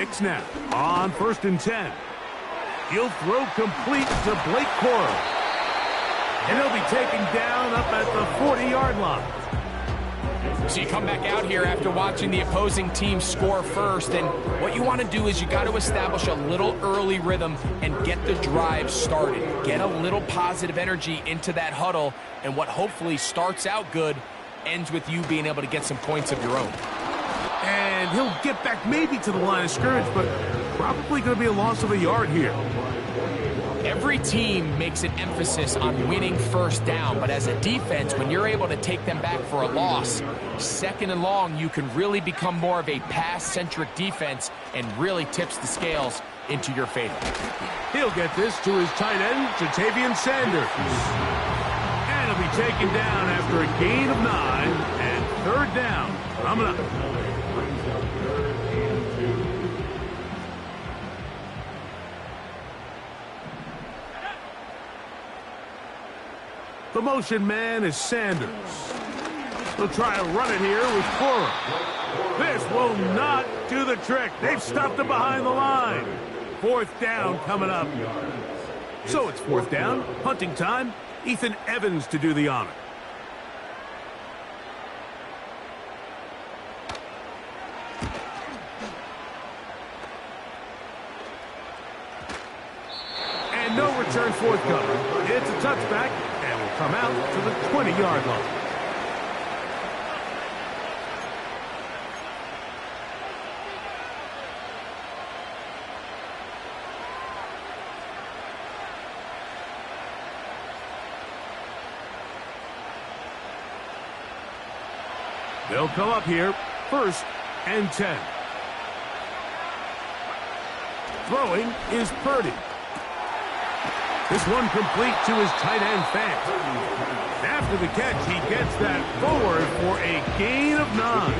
Knicks now on 1st and 10. He'll throw complete to Blake Corum. And he'll be taken down up at the 40-yard line. So you come back out here after watching the opposing team score first, and what you want to do is you got to establish a little early rhythm and get the drive started. Get a little positive energy into that huddle, and what hopefully starts out good ends with you being able to get some points of your own. And he'll get back maybe to the line of scrimmage, but probably going to be a loss of a yard here. Every team makes an emphasis on winning first down, but as a defense, when you're able to take them back for a loss, 2nd and long, you can really become more of a pass-centric defense and really tips the scales into your favor. He'll get this to his tight end, Jatavian Sanders. And he'll be taken down after a gain of 9 and 3rd down coming up. The motion man is Sanders. He'll try to run it here with Corum. This will not do the trick. They've stopped him behind the line. 4th down coming up. So it's 4th down, punting time. Ethan Evans to do the honor. And no return forthcoming. It's a touchback. Come out to the 20-yard line. They'll come up here, 1st and 10. Throwing is Purdy. This one complete to his tight end, Fant. After the catch, he gets that forward for a gain of 9.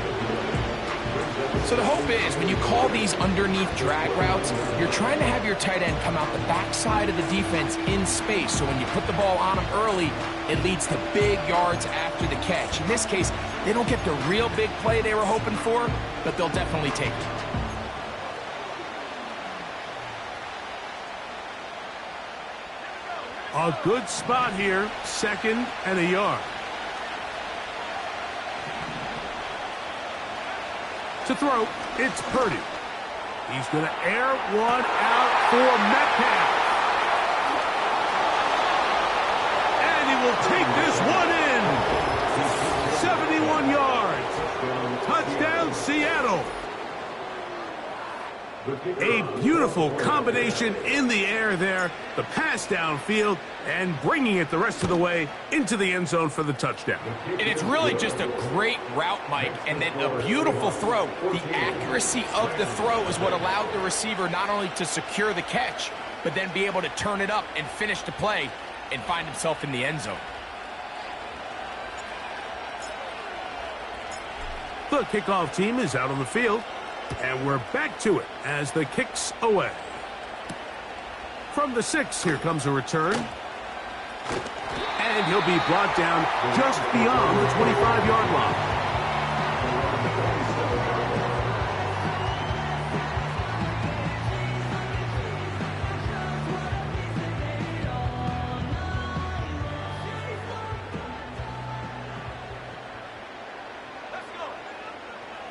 So the hope is when you call these underneath drag routes, you're trying to have your tight end come out the backside of the defense in space. So when you put the ball on him early, it leads to big yards after the catch. In this case, they don't get the real big play they were hoping for, but they'll definitely take it. A good spot here, 2nd and a yard. To throw, it's Purdy. He's going to air one out for Metcalf. And he will take this one in. 71 yards. Touchdown, Seattle. A beautiful combination in the air there. The pass downfield and bringing it the rest of the way into the end zone for the touchdown. And it's really just a great route, Mike, and then a beautiful throw. The accuracy of the throw is what allowed the receiver not only to secure the catch, but then be able to turn it up and finish the play and find himself in the end zone. The kickoff team is out on the field. And we're back to it as the kick's away. From the 6, here comes a return. And he'll be brought down just beyond the 25-yard line.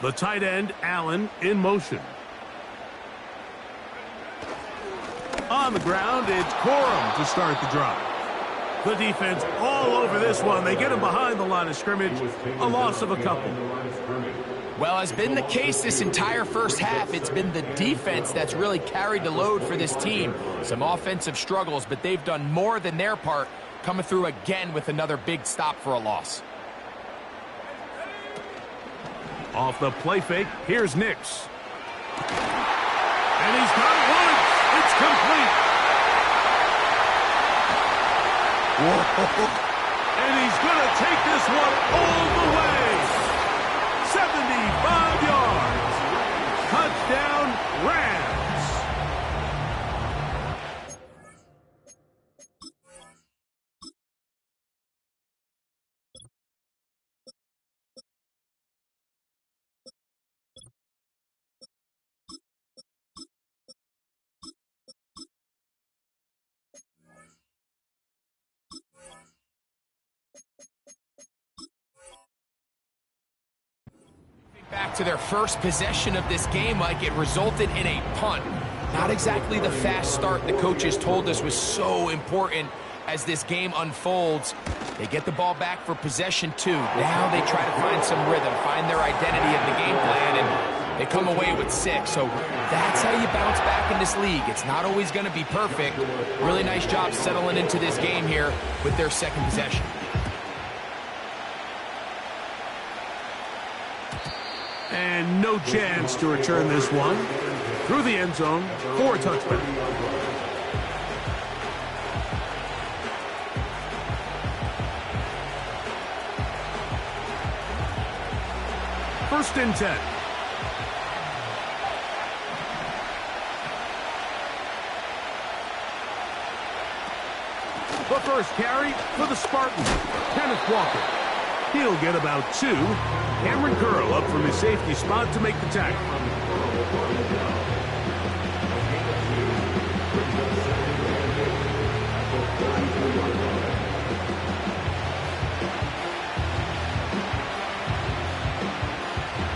The tight end, Allen, in motion. On the ground, it's Corum to start the drive. The defense all over this one. They get him behind the line of scrimmage. A loss of a couple. Well, as been the case this entire first half, it's been the defense that's really carried the load for this team. Some offensive struggles, but they've done more than their part, coming through again with another big stop for a loss. Off the play fake, here's Nix. And he's got it once. It's complete. Whoa. And he's going to take this one all the way. 75 yards. Touchdown, Rams. to their first possession of this game, Mike. It resulted in a punt. Not exactly the fast start the coaches told us was so important as this game unfolds. They get the ball back for possession 2. Now they try to find some rhythm, find their identity of the game plan, and they come away with 6. So that's how you bounce back in this league. It's not always going to be perfect. Really nice job settling into this game here with their second possession. And no chance to return this one. Through the end zone for a touchback. First and 10. The first carry for the Spartans. Kenneth Walker. He'll get about 2. Cameron Curl up from his safety spot to make the tackle.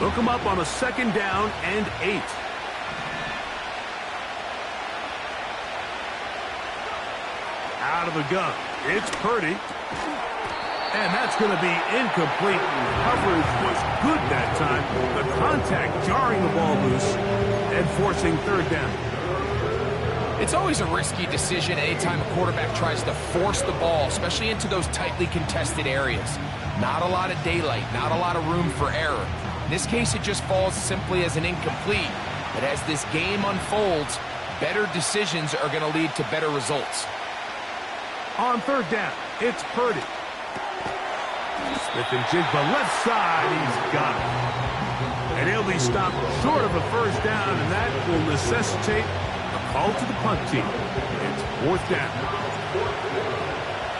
They'll come up on a 2nd down and 8. Out of the gun. It's Purdy. And that's going to be incomplete. Coverage was good that time. The contact jarring the ball loose and forcing 3rd down. It's always a risky decision anytime a quarterback tries to force the ball, especially into those tightly contested areas. Not a lot of daylight, not a lot of room for error. In this case, it just falls simply as an incomplete. But as this game unfolds, better decisions are going to lead to better results. On 3rd down, it's Purdy. Smith and Jigba left side, he's got it. And he'll be stopped short of a 1st down, and that will necessitate a call to the punt team. It's 4th down.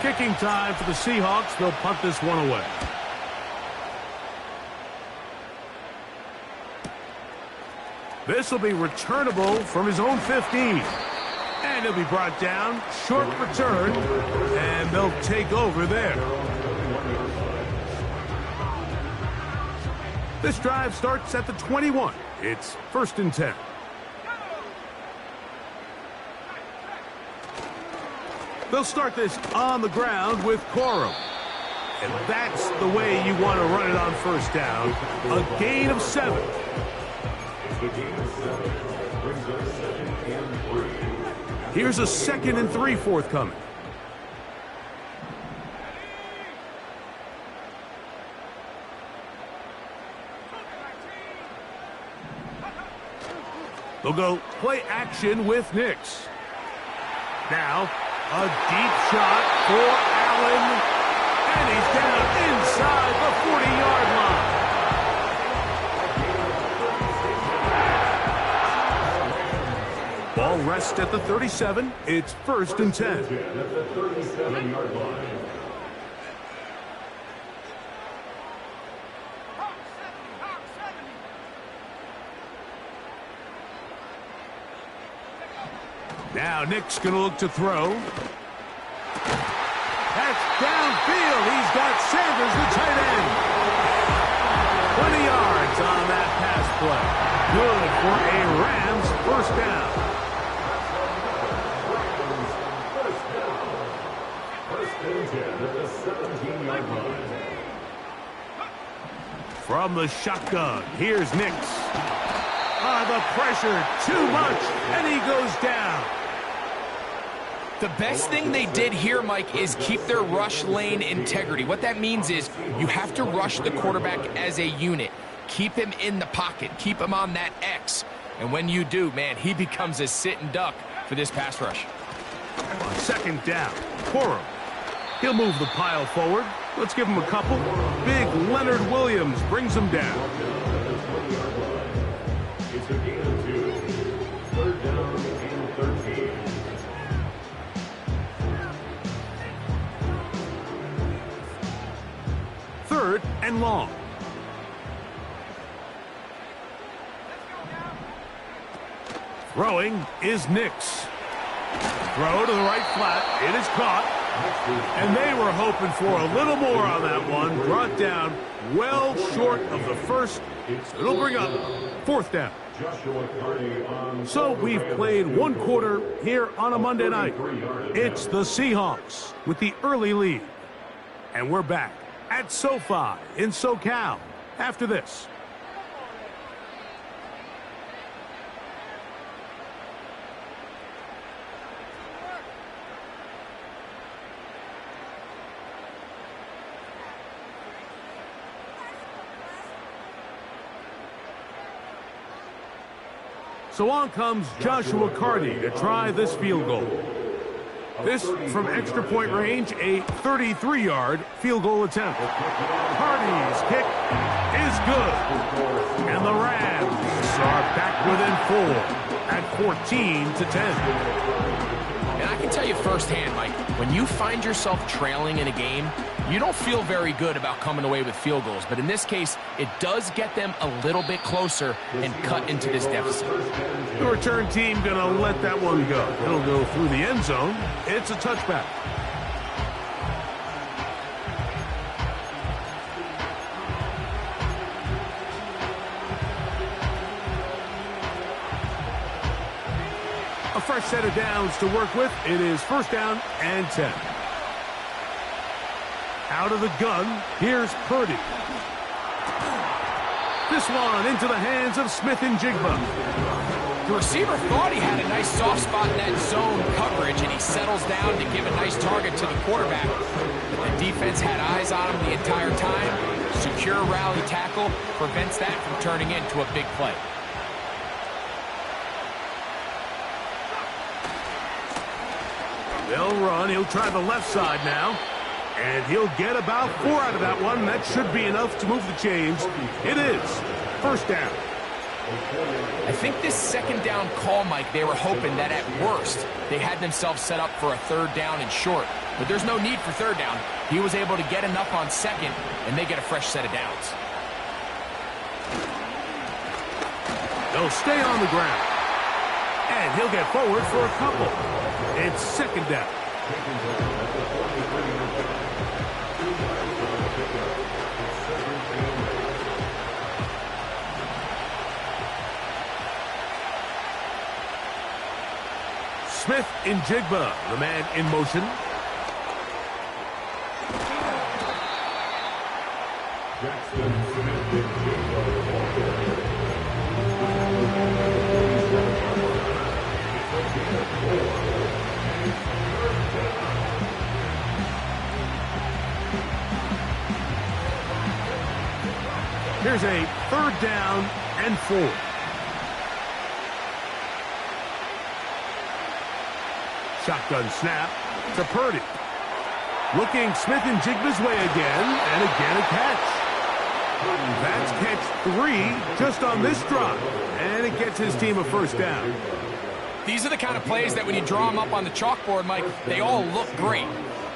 Kicking time for the Seahawks. They'll punt this one away. This will be returnable from his own 15. And he'll be brought down. Short return. And they'll take over there. This drive starts at the 21. It's 1st and 10. They'll start this on the ground with Corum. And that's the way you want to run it on 1st down. A gain of 7. Here's a 2nd and 3 forthcoming. They'll go play action with Nix. Now, a deep shot for Allen. And he's down inside the 40-yard line. Ball rests at the 37. It's 1st and 10. At the 37-yard line. Now Nick's going to look to throw. That's downfield. He's got Sanders, the tight end. 20 yards on that pass play. Good for a Rams 1st down. From the shotgun, here's Nix. The pressure, too much, and he goes down. The best thing they did here, Mike, is keep their rush lane integrity. What that means is you have to rush the quarterback as a unit. Keep him in the pocket. Keep him on that X. And when you do, man, he becomes a sitting duck for this pass rush. On 2nd down, Corum. He'll move the pile forward. Let's give him a couple. Big Leonard Williams brings him down. It's a gain of 2. 3rd down and 13. Third and long. Throwing is Nix. Throw to the right flat. It is caught. And they were hoping for a little more on that one. Brought down well short of the first. So it'll bring up fourth down. So we've played one quarter here on a Monday night. It's the Seahawks with the early lead. And we're back at SoFi in SoCal after this. So on comes Joshua Carty to try this field goal. This from extra point range, a 33-yard field goal attempt. Carty's kick is good. And the Rams are back within 4 at 14-10. And I can tell you firsthand, Mike, when you find yourself trailing in a game, you don't feel very good about coming away with field goals. But in this case, it does get them a little bit closer and cut into this deficit. The return team going to let that one go. It'll go through the end zone. It's a touchback. A fresh set of downs to work with. It is first down and 10. Out of the gun, here's Purdy. This one into the hands of Smith and Jigba. The receiver thought he had a nice soft spot in that zone coverage, and he settles down to give a nice target to the quarterback. But the defense had eyes on him the entire time. Secure rally tackle prevents that from turning into a big play. They'll run. He'll try the left side now. And he'll get about 4 out of that one. That should be enough to move the chains. It is first down. I think this second down call, Mike, they were hoping that at worst they had themselves set up for a third down and short. But there's no need for third down. He was able to get enough on second, and they get a fresh set of downs. They'll stay on the ground. And he'll get forward for a couple. It's second down. Smith in Jigba, the man in motion. Here's a third down and 4. Shotgun snap to Purdy. Looking Smith and Jigba's way again, and again a catch. That's catch 3 just on this drive, and it gets his team a first down. These are the kind of plays that when you draw them up on the chalkboard, Mike, they all look great.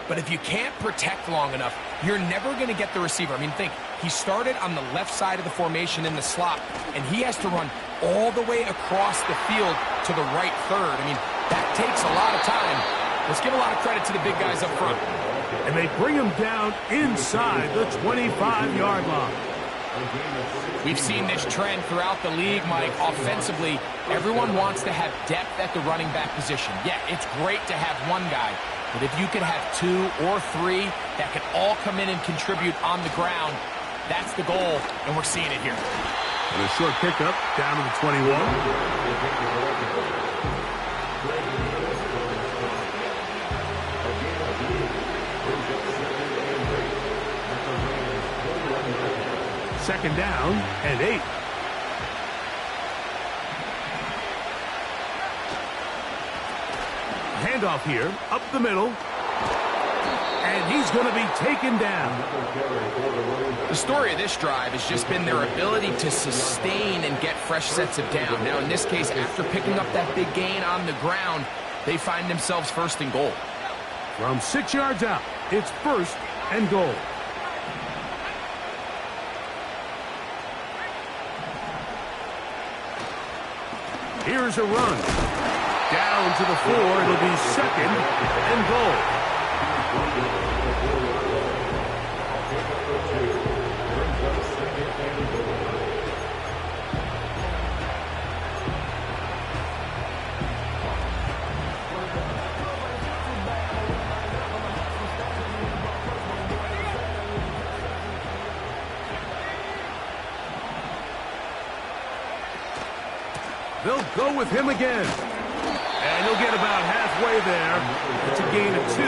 But if you can't protect long enough, you're never going to get the receiver. I mean, think, he started on the left side of the formation in the slot, and he has to run all the way across the field to the right third. I mean, that takes a lot of time. Let's give a lot of credit to the big guys up front. And they bring him down inside the 25-yard line. We've seen this trend throughout the league, Mike. Offensively, everyone wants to have depth at the running back position. Yeah, it's great to have one guy, but if you can have 2 or 3 that can all come in and contribute on the ground, that's the goal, and we're seeing it here. And a short pickup down to the 21. Second down and 8. Handoff here, up the middle. And he's going to be taken down. The story of this drive has just been their ability to sustain and get fresh sets of down. Now, in this case, after picking up that big gain on the ground, they find themselves first and goal. From 6 yards out, it's first and goal. Here's a run. Down to the 4. It'll be second and goal. They'll go with him again. And he'll get about halfway there. It's a gain of 2,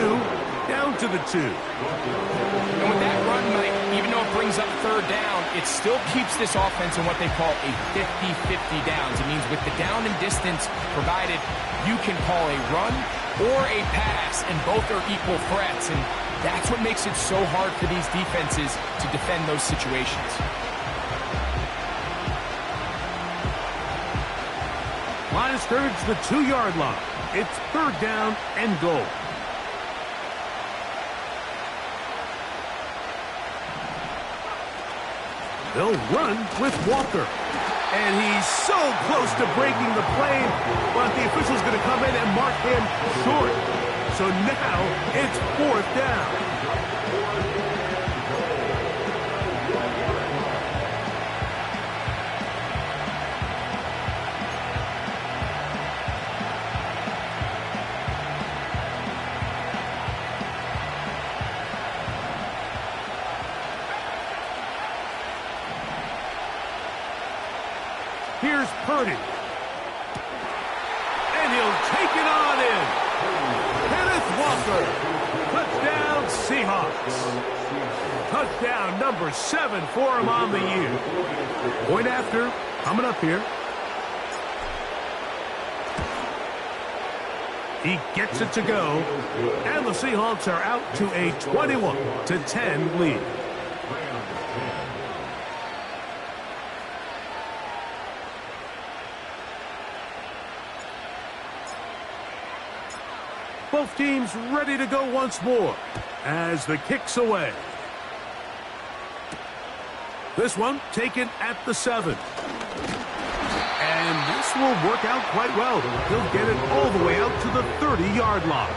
down to the 2. And with that run, Mike, even though it brings up third down, it still keeps this offense in what they call a 50-50 downs. It means with the down and distance provided, you can call a run or a pass, and both are equal threats. And that's what makes it so hard for these defenses to defend those situations. Line of scrimmage, the 2-yard line. It's third down and goal. They'll run with Walker. And he's so close to breaking the play, but the official's going to come in and mark him short. So now it's fourth down. Here's Purdy. And he'll take it on in. Kenneth Walker. Touchdown, Seahawks. Touchdown number 7 for him on the year. Point after, coming up here. He gets it to go. And the Seahawks are out to a 21-10 lead. Both teams ready to go once more as the kick's away. This one taken at the 7. And this will work out quite well. He'll get it all the way out to the 30-yard line.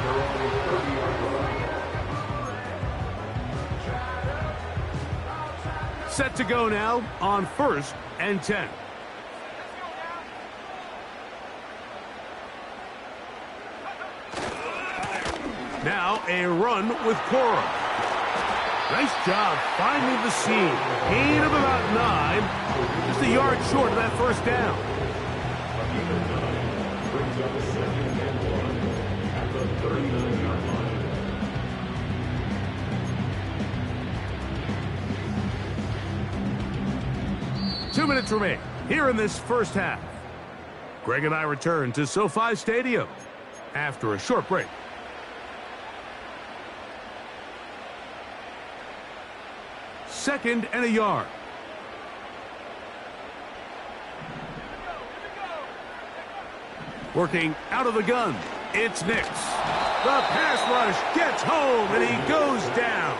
Set to go now on 1st and 10. Now a run with Cora. Nice job finding the seam. Gain of about 9. Just a yard short of that first down. Two minutes remain here in this first half. Greg and I return to SoFi Stadium after a short break. Second and a yard. Working out of the gun. It's Nix. The pass rush gets home and he goes down.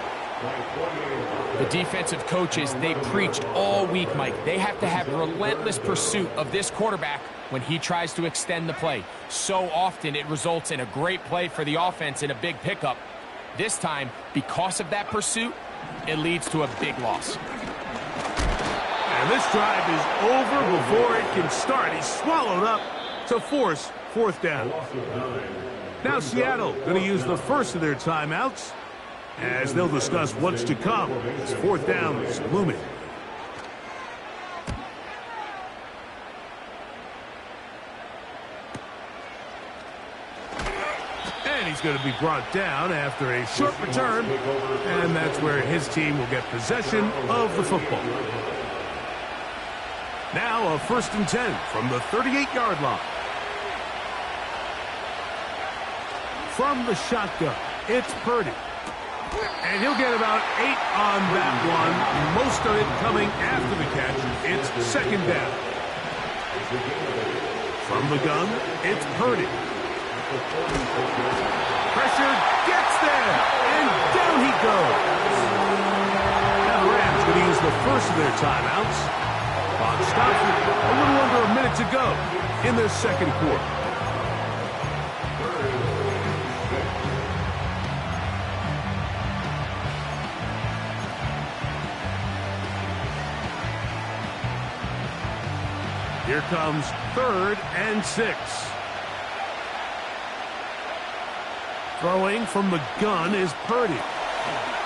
The defensive coaches, they preached all week, Mike. They have to have relentless pursuit of this quarterback when he tries to extend the play. So often it results in a great play for the offense and a big pickup. This time, because of that pursuit, it leads to a big loss. And this drive is over before it can start. He's swallowed up to force fourth down. Now Seattle going to use the first of their timeouts as they'll discuss what's to come. It's fourth down is looming. And he's going to be brought down after a short return, and that's where his team will get possession of the football. Now a 1st and 10 from the 38-yard line. From the shotgun, it's Purdy. And he'll get about 8 on that one, most of it coming after the catch. It's second down. From the gun, it's Purdy. Pressure gets there, and down he goes. Now the Rams going to use the first of their timeouts. Clock stops with a little under a minute to go in the second quarter. Here comes 3rd and 6. Throwing from the gun is Purdy.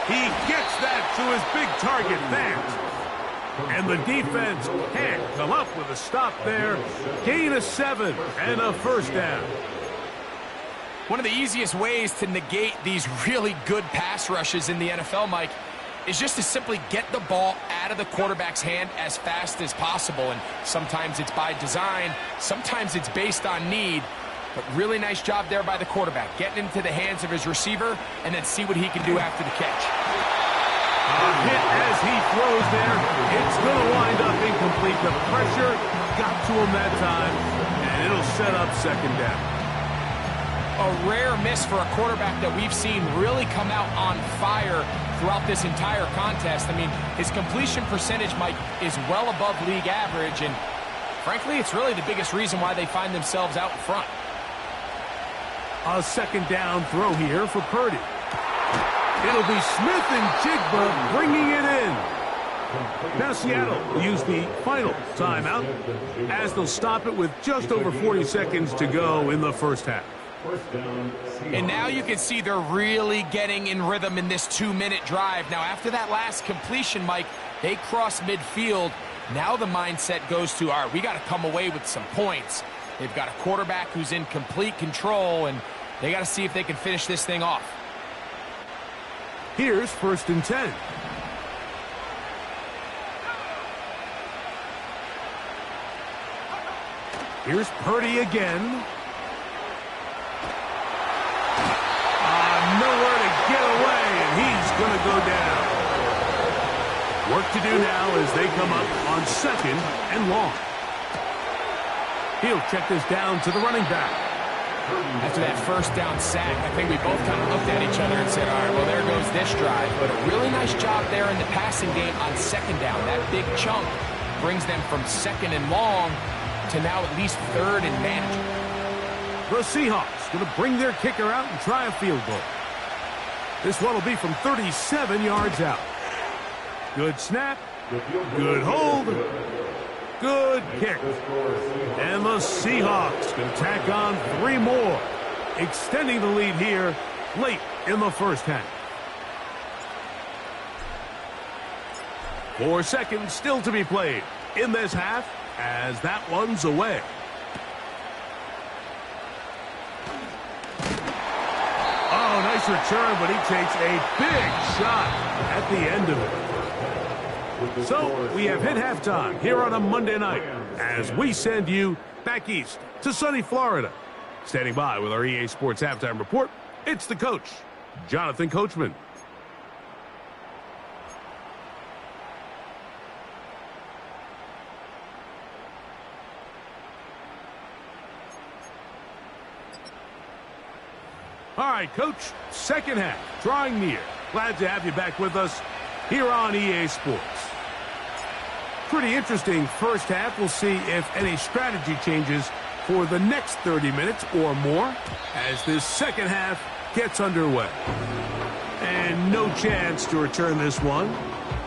He gets that to his big target, Vance. And the defense can't come up with a stop there. Gain of 7 and a first down. One of the easiest ways to negate these really good pass rushes in the NFL, Mike, is just to simply get the ball out of the quarterback's hand as fast as possible. And sometimes it's by design, sometimes it's based on need. But really nice job there by the quarterback, getting into the hands of his receiver and then see what he can do after the catch. A hit as he throws there. It's going to wind up incomplete. The pressure got to him that time, and it'll set up second down. A rare miss for a quarterback that we've seen really come out on fire throughout this entire contest. I mean, his completion percentage, Mike, is well above league average, and frankly, it's really the biggest reason why they find themselves out in front. A second down throw here for Purdy. It'll be Smith and Jigba bringing it in. Now Seattle will use the final timeout as they'll stop it with just over 40 seconds to go in the first half. And now you can see they're really getting in rhythm in this 2-minute drive. Now after that last completion, Mike, they cross midfield. Now the mindset goes to, all right, we got to come away with some points. They've got a quarterback who's in complete control, and they got to see if they can finish this thing off. Here's 1st and 10. Here's Purdy again. Nowhere to get away, and he's going to go down. Work to do now as they come up on 2nd and long. He'll check this down to the running back. After that first down sack, I think we both kind of looked at each other and said, all right, well, there goes this drive. But a really nice job there in the passing game on 2nd down. That big chunk brings them from 2nd and long to now at least 3rd and manageable. The Seahawks going to bring their kicker out and try a field goal. This one will be from 37 yards out. Good snap. Good hold. Good kick. And the Seahawks can tack on 3 more, extending the lead here late in the first half. 4 seconds still to be played in this half as that one's away. Oh, nice return, but he takes a big shot at the end of it. So we have hit halftime here on a Monday night as we send you back east to sunny Florida. Standing by with our EA Sports Halftime Report, it's the coach, Jonathan Coachman. All right, Coach, second half, drawing near. Glad to have you back with us here on EA Sports. Pretty interesting first half. We'll see if any strategy changes for the next 30 minutes or more as this second half gets underway. And no chance to return this one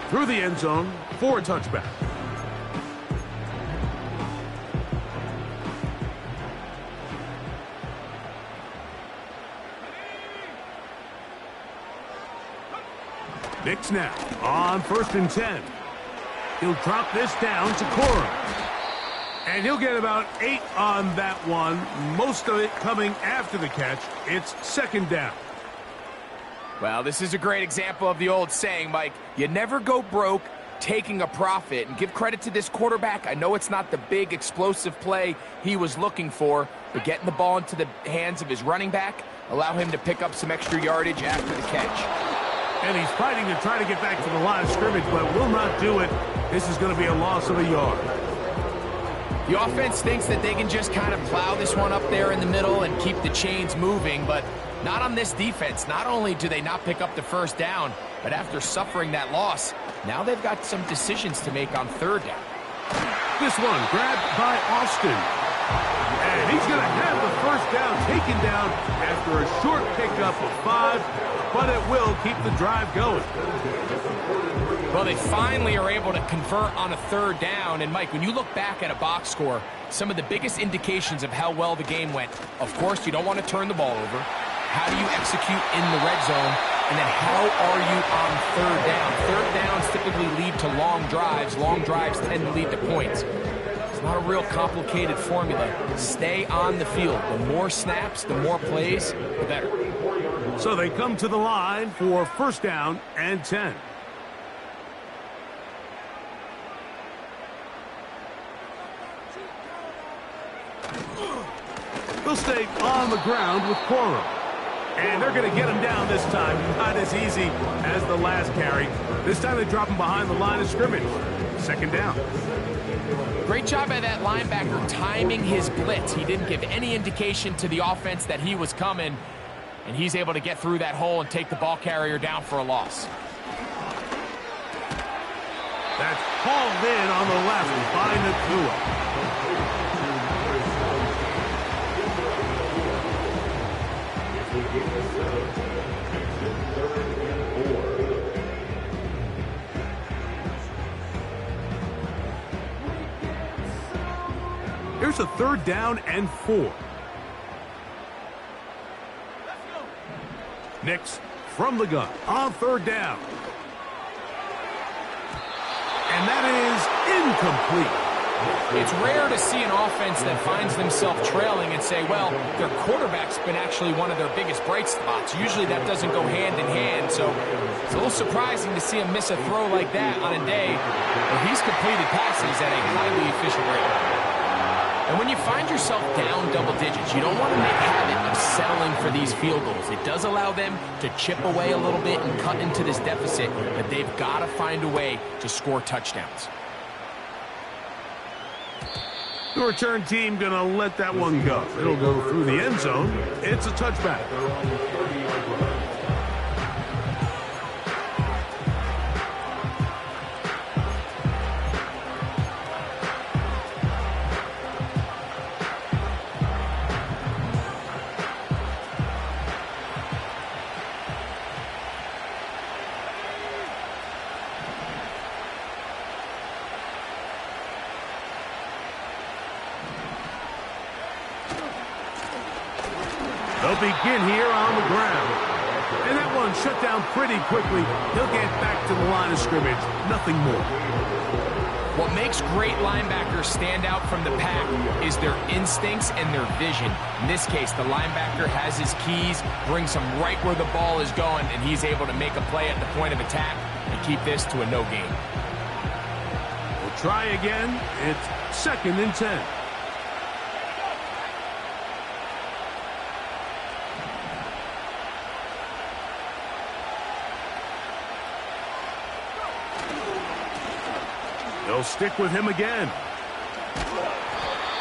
through the end zone for a touchback. Big snap on 1st and 10. He'll drop this down to Cora. And he'll get about 8 on that one, most of it coming after the catch. It's 2nd down. Well, this is a great example of the old saying, Mike, you never go broke taking a profit. And give credit to this quarterback. I know it's not the big explosive play he was looking for, but getting the ball into the hands of his running back, allow him to pick up some extra yardage after the catch. And he's fighting to try to get back to the line of scrimmage, but will not do it. This is going to be a loss of a yard. The offense thinks that they can just kind of plow this one up there in the middle and keep the chains moving, but not on this defense. Not only do they not pick up the first down, but after suffering that loss, now they've got some decisions to make on 3rd down. This one grabbed by Austin. And he's going to have the first down taken down after a short pickup of 5, but it will keep the drive going. Well, they finally are able to convert on a 3rd down. And, Mike, when you look back at a box score, some of the biggest indications of how well the game went, of course, you don't want to turn the ball over. How do you execute in the red zone? And then how are you on third down? Third downs typically lead to long drives. Long drives tend to lead to points. It's not a real complicated formula. Stay on the field. The more snaps, the more plays, the better. So they come to the line for first down and 10. They'll stay on the ground with Cora. And they're going to get him down this time. Not as easy as the last carry. This time they drop him behind the line of scrimmage. Second down. Great job by that linebacker timing his blitz. He didn't give any indication to the offense that he was coming. And he's able to get through that hole and take the ball carrier down for a loss. That's hauled in on the left by Nakua. Here's a third down and 4. Nix from the gun on third down. And that is incomplete. It's rare to see an offense that finds themselves trailing and say, well, their quarterback's been actually one of their biggest bright spots. Usually that doesn't go hand in hand, so it's a little surprising to see him miss a throw like that on a day where he's completed passes at a highly efficient rate. And when you find yourself down double digits, you don't want to make a habit of settling for these field goals. It does allow them to chip away a little bit and cut into this deficit, but they've got to find a way to score touchdowns. The return team going to let that one go. It'll go through the end zone. It's a touchback. They'll begin here on the ground. And that one shut down pretty quickly. He'll get back to the line of scrimmage. Nothing more. What makes great linebackers stand out from the pack is their instincts and their vision. In this case, the linebacker has his keys, brings him right where the ball is going, and he's able to make a play at the point of attack and keep this to a no gain. We'll try again. It's second and 10. They'll stick with him again.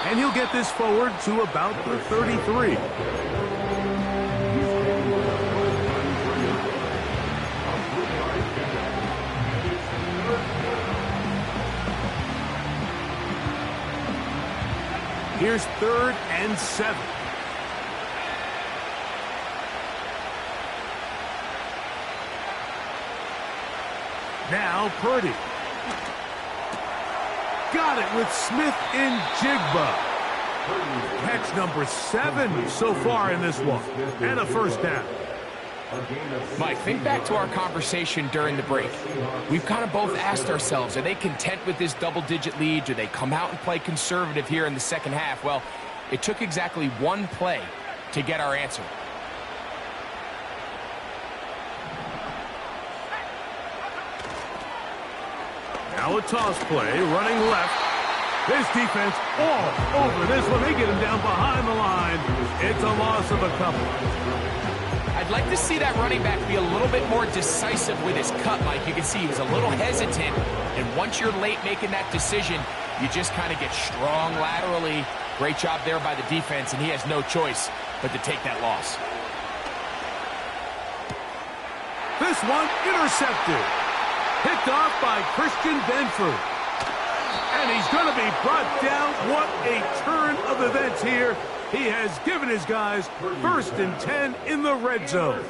And he'll get this forward to about the 33. Here's third and 7. Now Purdy. Got it with Smith and Jigba. Catch number 7 so far in this one. And a first down. Mike, think back to our conversation during the break. We've kind of both asked ourselves, are they content with this double-digit lead? Do they come out and play conservative here in the second half? Well, it took exactly one play to get our answer. Now a toss play, running left. This defense all over this one. They get him down behind the line. It's a loss of a couple. I'd like to see that running back be a little bit more decisive with his cut, Mike. You can see he was a little hesitant, and once you're late making that decision, you just kind of get strong laterally. Great job there by the defense, and he has no choice but to take that loss. This one intercepted. Picked off by Christian Benford. And he's going to be brought down. What a turn of events here. He has given his guys first and 10 in the red zone.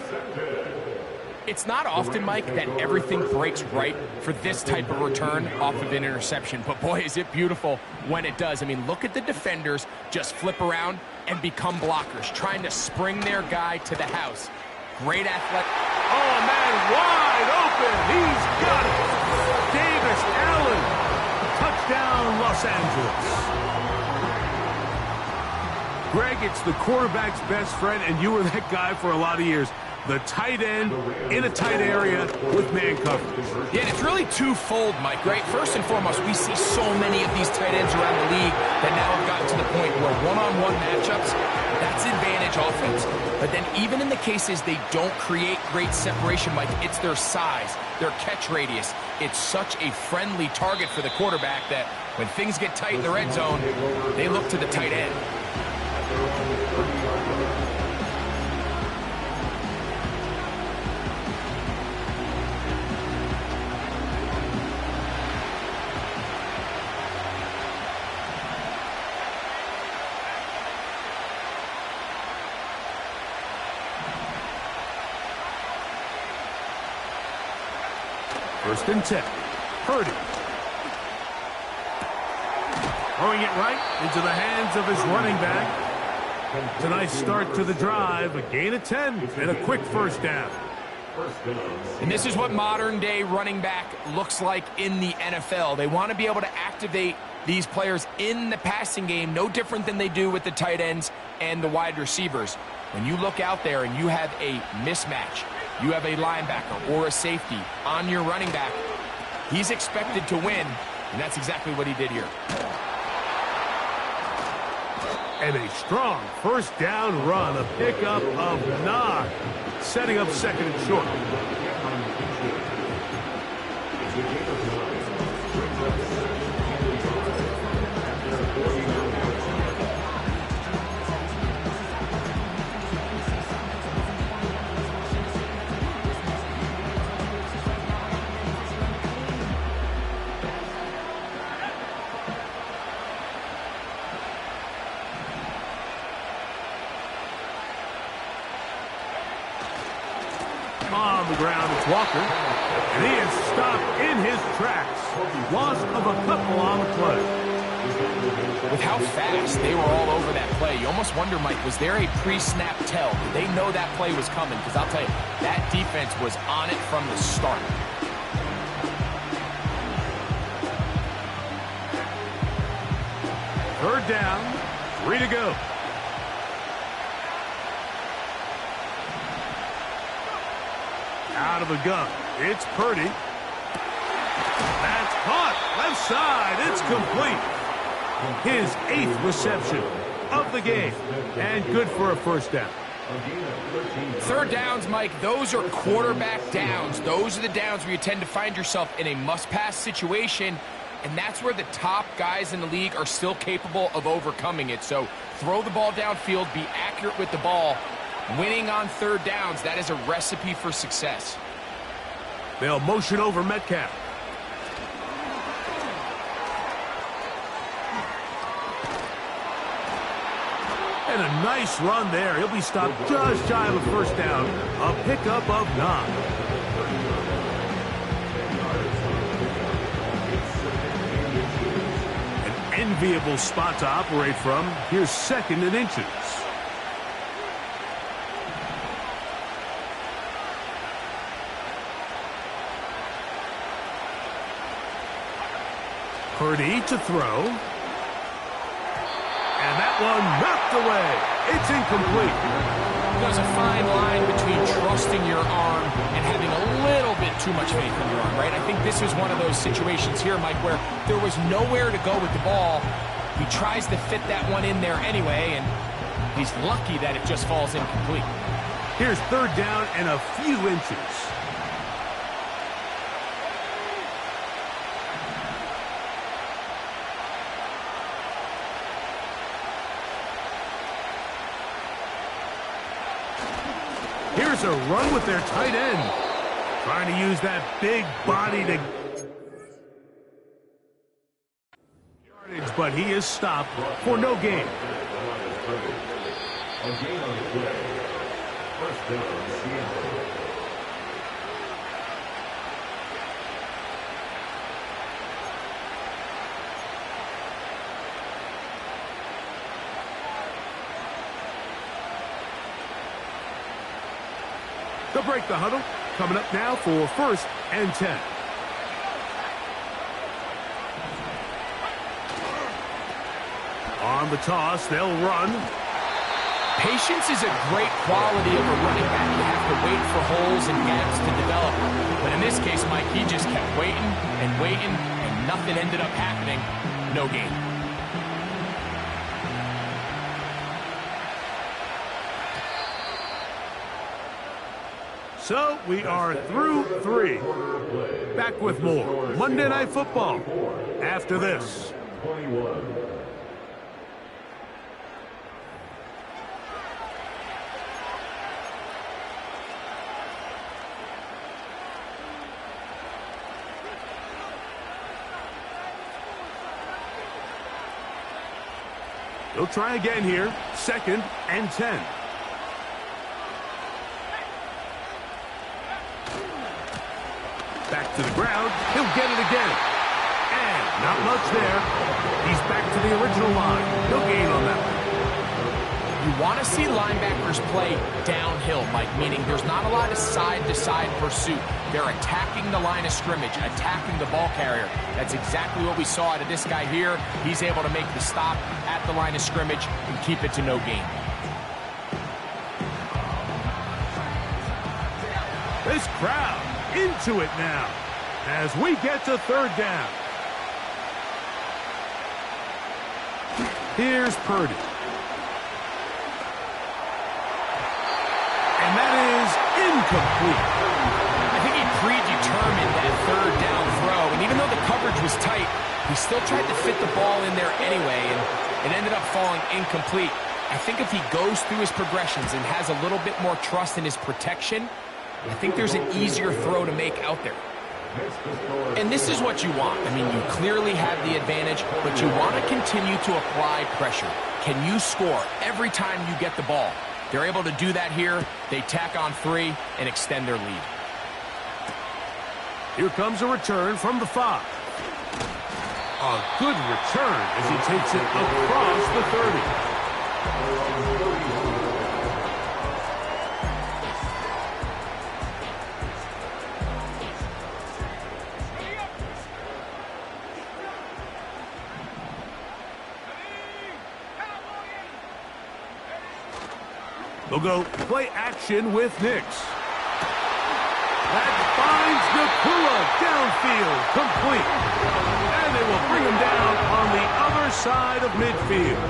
It's not often, Mike, that everything breaks right for this type of return off of an interception. But, boy, is it beautiful when it does. I mean, look at the defenders just flip around and become blockers, trying to spring their guy to the house. Great athletic. Oh, man, wide open. He's got it. Davis Allen. Touchdown, Los Angeles. Greg, it's the quarterback's best friend, and you were that guy for a lot of years. The tight end in a tight area with man coverage. Yeah, and it's really twofold, Mike, right? First and foremost, we see so many of these tight ends around the league that now have gotten to the point where one-on-one matchups, that's advantage offense. But then even in the cases they don't create great separation, Mike, it's their size, their catch radius. It's such a friendly target for the quarterback that when things get tight in the red zone, they look to the tight end. First and 10. Purdy. Throwing it right into the hands of his running back. It's a nice start to the drive. A gain of 10 and a quick first down. And this is what modern-day running back looks like in the NFL. They want to be able to activate these players in the passing game, no different than they do with the tight ends and the wide receivers. When you look out there and you have a mismatch, you have a linebacker or a safety on your running back, he's expected to win, and that's exactly what he did here. And a strong first down run, a pickup of 9, setting up second and short. On the ground, it's Walker, and he is stopped in his tracks. Loss of a couple on the play. With how fast they were all over that play, you almost wonder, Mike, was there a pre-snap tell? Did they know that play was coming? Because I'll tell you, that defense was on it from the start. Third down, 3 to go. Out of the gun, it's Purdy. That's caught, left side, it's complete. His 8th reception of the game, and good for a first down. Third downs, Mike, those are quarterback downs. Those are the downs where you tend to find yourself in a must-pass situation, and that's where the top guys in the league are still capable of overcoming it. So throw the ball downfield, be accurate with the ball. Winning on third downs, that is a recipe for success. They'll motion over Metcalf. And a nice run there. He'll be stopped just shy of a first down. A pickup of 9. An enviable spot to operate from. Here's second and inches. Purdy to throw. And that one knocked away. It's incomplete. There's a fine line between trusting your arm and having a little bit too much faith in your arm, right? I think this was one of those situations here, Mike, where there was nowhere to go with the ball. He tries to fit that one in there anyway, and he's lucky that it just falls incomplete. Here's third down and a few inches. Here's a run with their tight end. Trying to use that big body to yardage, but he is stopped for no gain. They'll break the huddle. coming up now for 1st and 10. On the toss, they'll run. Patience is a great quality of a running back. You have to wait for holes and gaps to develop. But in this case, Mike, he just kept waiting, and nothing ended up happening. No gain. So we are through 3. Back with more Monday Night Football after this. They'll try again here. 2nd and 10. Back to the ground. He'll get it again. And not much there. He's back to the original line. No gain on that one. You want to see linebackers play downhill, Mike, meaning there's not a lot of side-to-side pursuit. They're attacking the line of scrimmage, attacking the ball carrier. That's exactly what we saw out of this guy here. He's able to make the stop at the line of scrimmage and keep it to no gain. This crowd into it now as we get to 3rd down. Here's Purdy. And that is incomplete. I think he predetermined that 3rd down throw, and even though the coverage was tight, he still tried to fit the ball in there anyway, and it ended up falling incomplete. I think if he goes through his progressions and has a little bit more trust in his protection, I think there's an easier throw to make out there. And this is what you want. I mean, you clearly have the advantage, but you want to continue to apply pressure. Can you score every time you get the ball? They're able to do that here. They tack on 3 and extend their lead. Here comes a return from the 5. A good return as he takes it across the 30. They'll go play action with Nix. That finds Nakula downfield, complete. And they will bring him down on the other side of midfield.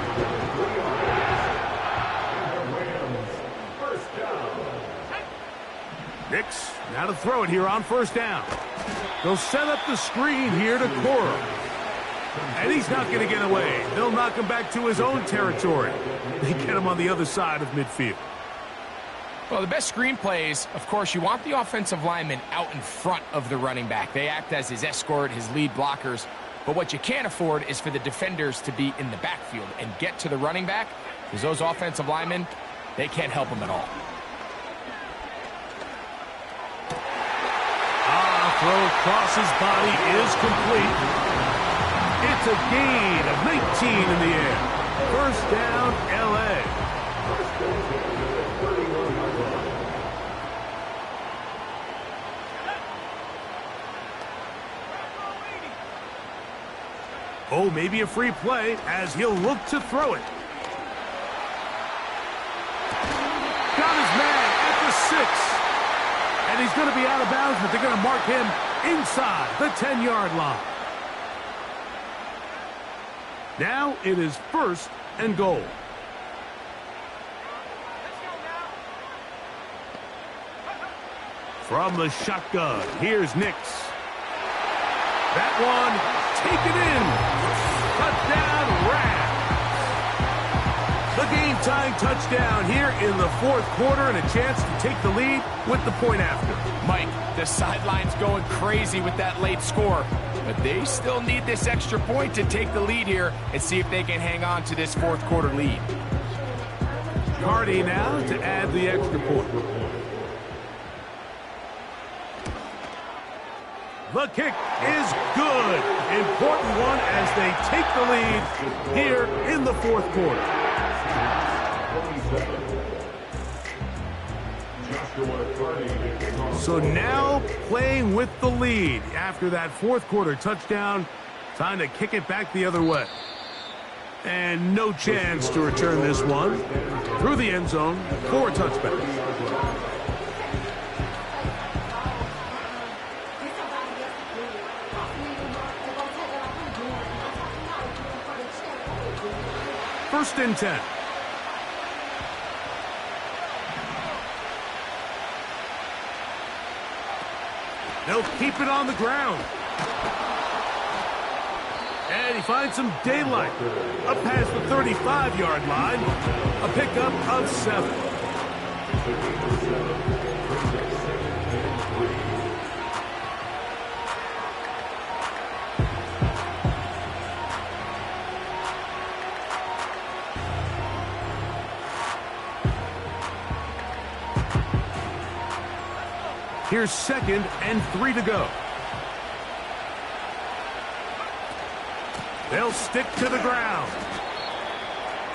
Nix now to throw it here on 1st down. They'll set up the screen here to Cora. And he's not going to get away. They'll knock him back to his own territory. They get him on the other side of midfield. Well, the best screen plays, of course, you want the offensive lineman out in front of the running back. They act as his escort, his lead blockers. But what you can't afford is for the defenders to be in the backfield and get to the running back, because those offensive linemen, they can't help him at all. Throw across his body is complete. It's a gain of 19 in the air. 1st down, LA. Oh, maybe a free play as he'll look to throw it. Got his man at the 6. And he's going to be out of bounds, but they're going to mark him inside the 10-yard line. Now it is 1st and goal. From the shotgun, here's Nix. That one, taken in. Touchdown, Rams. The game-tying touchdown here in the 4th quarter and a chance to take the lead with the point after. Mike, the sideline's going crazy with that late score, but they still need this extra point to take the lead here and see if they can hang on to this 4th quarter lead. Cardi now to add the extra point. The kick is good. Important one as they take the lead here in the 4th quarter. So now playing with the lead after that fourth quarter touchdown. Time to kick it back the other way. And no chance to return this one. Through the end zone, 4 touchbacks. First and 10. They'll keep it on the ground. And he finds some daylight. Up past the 35-yard line. A pickup of 7. Here's 2nd and 3 to go. They'll stick to the ground.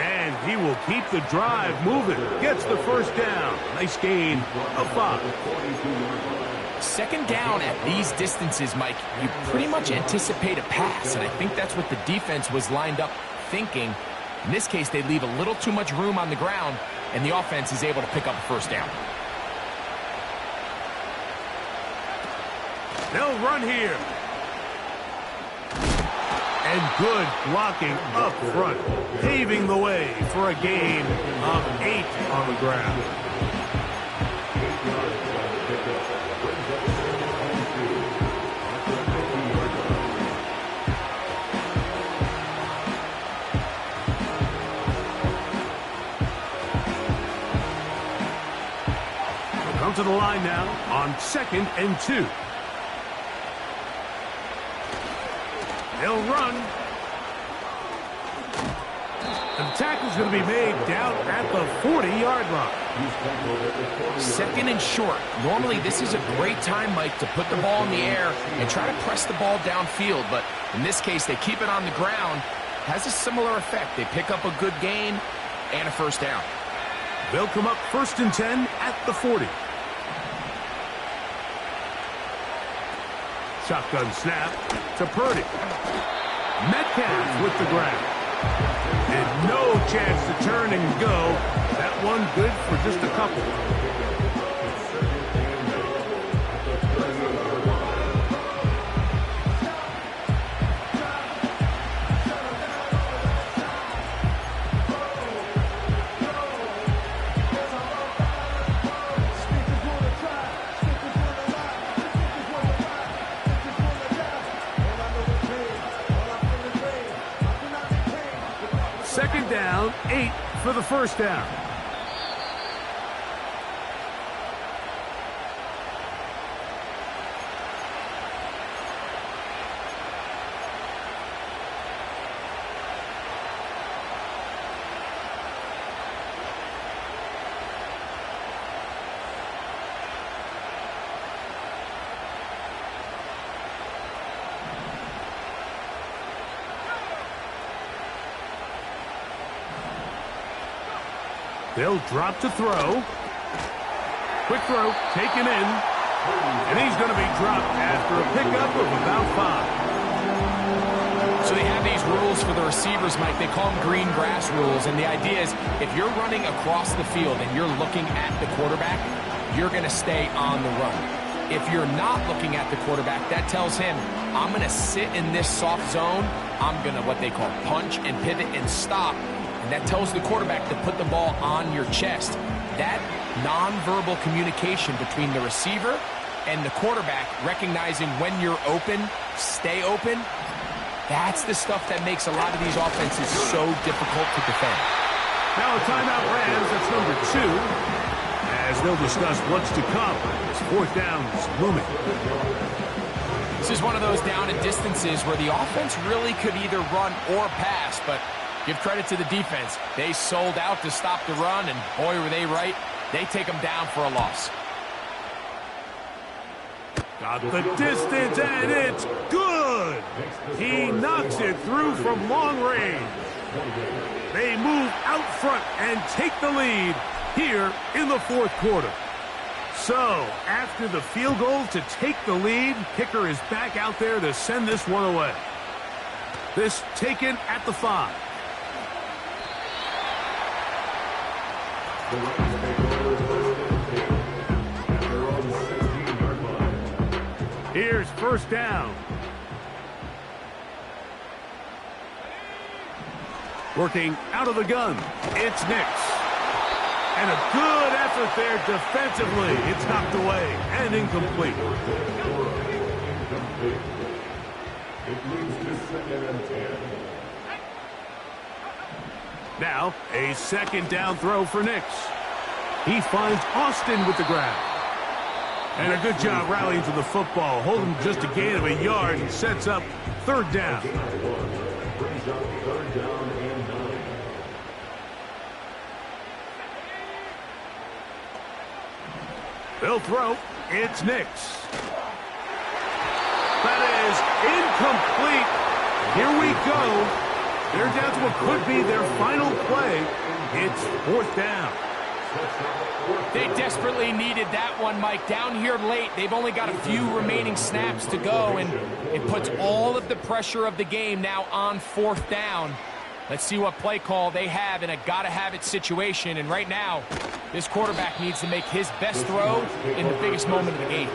And he will keep the drive moving. Gets the first down. Nice gain of 5. 2nd down at these distances, Mike, you pretty much anticipate a pass, and I think that's what the defense was lined up thinking. In this case, they leave a little too much room on the ground, and the offense is able to pick up a first down. They'll run here. And good blocking up front, paving the way for a gain of 8 on the ground. We'll come to the line now on 2nd and 2. They'll run. The tackle's going to be made down at the 40-yard line. 2nd and short. Normally, this is a great time, Mike, to put the ball in the air and try to press the ball downfield. But in this case, they keep it on the ground. Has a similar effect. They pick up a good gain and a first down. They'll come up 1st and 10 at the 40. Shotgun snap to Purdy. Metcalf with the grab. And no chance to turn and go. That one good for just a couple. Second down, 8 for the first down. They'll drop to throw. Quick throw, taken in. And he's going to be dropped after a pickup of about 5. So they have these rules for the receivers, Mike. They call them green grass rules. And the idea is if you're running across the field and you're looking at the quarterback, you're going to stay on the run. If you're not looking at the quarterback, that tells him, I'm going to sit in this soft zone. I'm going to what they call punch and pivot and stop. And that tells the quarterback to put the ball on your chest. That nonverbal communication between the receiver and the quarterback, recognizing when you're open, stay open, that's the stuff that makes a lot of these offenses so difficult to defend. Now a timeout Rams, that's number 2, as they'll discuss what's to come. As 4th down is looming. This is one of those down and distances where the offense really could either run or pass, but give credit to the defense. They sold out to stop the run, and boy, were they right. They take them down for a loss. Got the distance, and it's good. He knocks it through from long range. They move out front and take the lead here in the 4th quarter. So, after the field goal to take the lead, kicker is back out there to send this one away. This taken at the 5. Here's first down. Working out of the gun, it's Nix. And a good effort there defensively. It's knocked away and incomplete. Now, a second down throw for Nix. He finds Austin with the grab. And a good job rallying to the football, holding just a gain of a yard and sets up third down. They'll throw. It's Nix. That is incomplete. Here we go. They're down to what could be their final play. It's fourth down. They desperately needed that one, Mike. Down here late, they've only got a few remaining snaps to go, and it puts all of the pressure of the game now on fourth down. Let's see what play call they have in a gotta-have-it situation. And right now, this quarterback needs to make his best throw in the biggest moment of the game.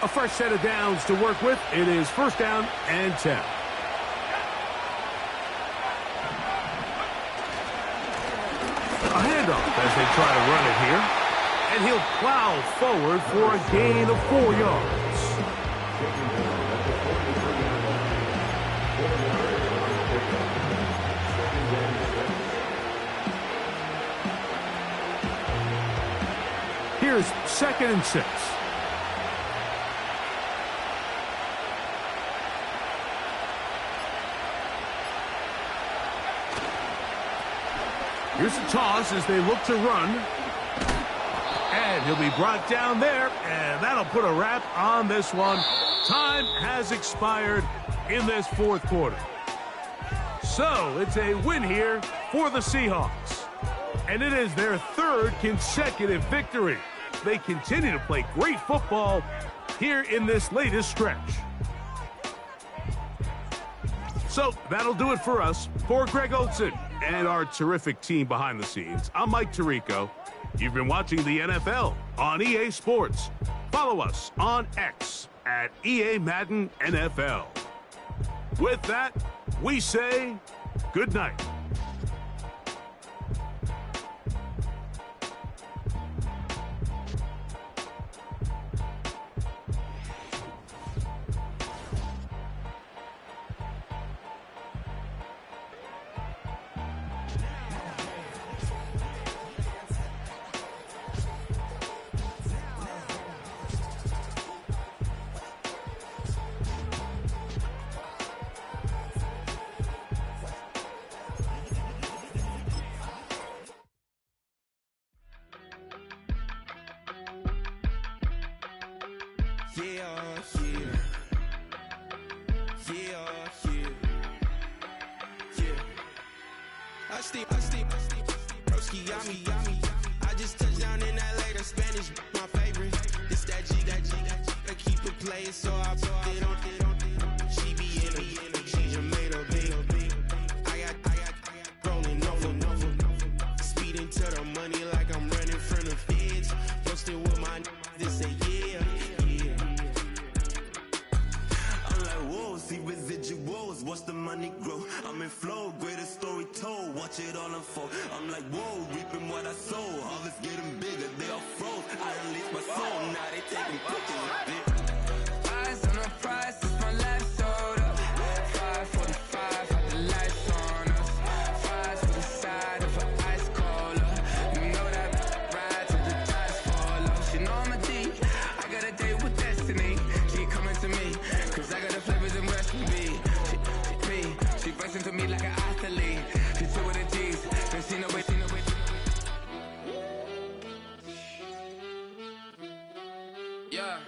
A fresh set of downs to work with. It is first down and 10. A handoff as they try to run it here. And he'll plow forward for a gain of 4 yards. Here's second and 6. Here's the toss as they look to run. And he'll be brought down there, and that'll put a wrap on this one. Time has expired in this fourth quarter. So it's a win here for the Seahawks. And it is their third consecutive victory. They continue to play great football here in this latest stretch. So that'll do it for us. For Greg Olsen and our terrific team behind the scenes, I'm Mike Tirico. You've been watching the NFL on EA Sports. Follow us on X at EA Madden NFL. With that, we say good night. I just touched down in LA, the Spanish, my favorite. This that G, I keep it playing, so I put it on. She be in the she made a big. I got rolling over. Speeding to the money like I'm running from the feds. Posted with my this say yeah. I'm like, whoa, see residuals, watch the money grow. I'm in flow, greatest story told, watch it all unfold. I'm like, whoa, reaping what I sow. Harvest getting bigger, they all froze. I unleashed my soul, now they taking pictures of it. Eyes on the prize, it's my last soda. 5:45, got the lights on us. Fries for the side of an ice cola. You know that ride till the tires fall off. She know I'm a D, I got a date with destiny. Keep coming to me, cause I got the flavors and recipe. She racing to me like an athlete. She two with the G's, and she no way. Yeah,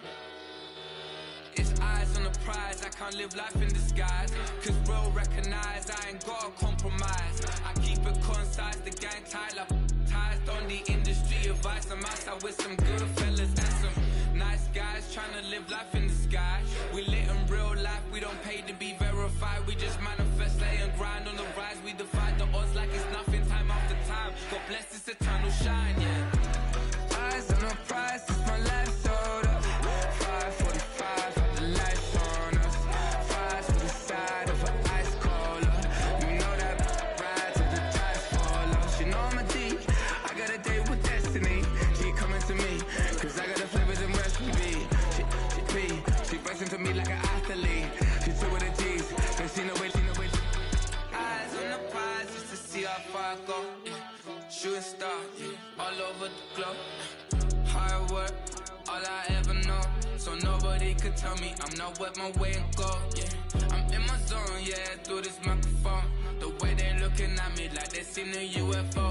it's eyes on the prize, I can't live life in disguise. Cause real recognize I ain't gotta compromise. I keep it concise, the gang tight like ties on the industry advice. I'm outside with some good fellas and some nice guys trying to live life in the sky. We lit in real life, we don't pay to be verified. We just manifest, lay and grind on the rise. We defy the odds like it's nothing, time after time. God bless this eternal shine, yeah. Eyes on the prize, it's my life sold up. 5:45, have the lights on us. Fries to the side of an ice cola. You know that ride till the tires fall off. You know I'm a D, I got a date with destiny. She coming to me, cause I got the flavors and recipe. She bursting to me like an athlete. She two with the G's, cause she know it. Eyes on the prize just to see how far I go. Yeah. Shooting star, yeah. All over the globe. Hard work, all I ever know. So nobody could tell me I'm not wet my way and go. Yeah, I'm in my zone, yeah, through this microphone. The way they looking at me like they seen a UFO.